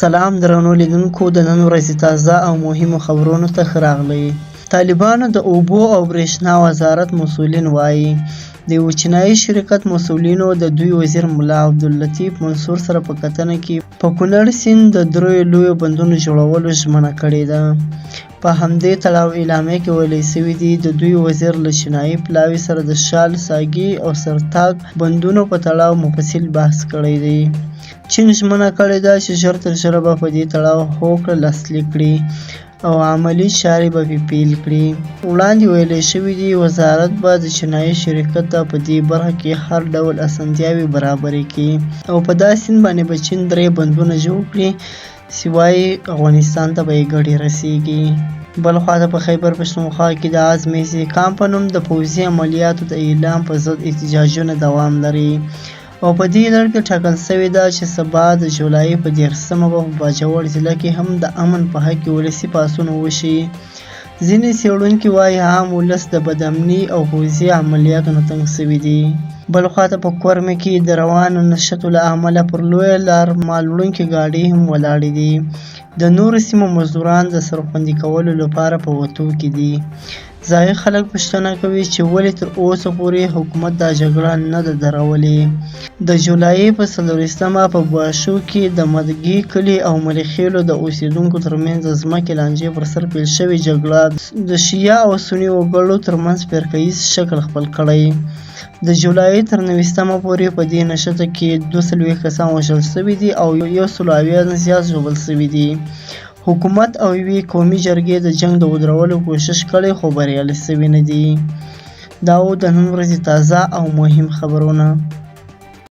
سلام درنو لیدونکو، د نن ورځې تازه او مهمو خبرونو ته ښه راغلئ. طالبانو د اوبو او برېښنا وزارت مسؤلین وایي د یوه چینایي شرکت مسؤلینو د دوی وزیر ملا عبداللطیف منصور سره په کتنه کې په کونړ سیند د دریو لویو بندونو جوړولو ژمنه کړې ده. په همدې تړاو اعلامیه کې ویلي شوي دي د دوی وزیر له چینایي پلاوي سره د شال، ساګي او سرتاګ بندونو په تړاو مفصل بحث کړی دی. چین ژمنه کړې ده چې ژر تر ژره به په دې تړاو هوکړه لاسلیک کړي او عملي چارې به پیل کړي. وړاندې ویلي شوي دي وزارت به د چینایي شرکت ته په دې برخه کې هر ډول اسانتیاوې برابرې کړي او په دا سیند باندې به چین 3 بندونه جوړ کړي چې وایي افغانستان ته به یې ګټې رسېږي. بل خواته په خیبر پښتونخوا کې د عزم استحکام په نوم د پوځي عملیاتو د اعلان په ضد احتجاجونه دوام لري او په دې لړ کې ټاکل شوې ده چې سبا د جولای په 13مه به په باجوړ ضلع کې هم د امن په حق کې ولسي پاڅون وشي. ځینې څېړونکي وایي عام ولس د بد امني او پوځي عملیاتو نه تنګ شوي دي. بل خواته په کورمه کې د روانو نښتو له امله پر لویه لار مال وړونکې ګاډۍ هم ولاړې دي. د نورو سیمو مزدوران د سرخوندي کولو لپاره په وتو کې دي. ځایي خلک پوښتنه کوي چې ولې تر اوسه پورې حکومت دا جګړه نه ده درولې. د جولای په 24مه په بواشو کې د مدګي کلي او ملخیلو د اوسېدونکو ترمنځ د ځمکې لانجې پر سر پیل شوې جګړه د شیعه او سني وګړو ترمنځ فرقه‌ییز شکل خپل کړی. د جولای تر 29مه پورې په دې نښته کې 240 کسان وژل شوي دي او 170 زیات ژوبل شوي دي. حکومت او یوې قومي جرګې د جنګ د ودرولو کوشش کړی خو بریالي شوي نه دي. دا و د نن ورځې تازه او مهم خبرونه.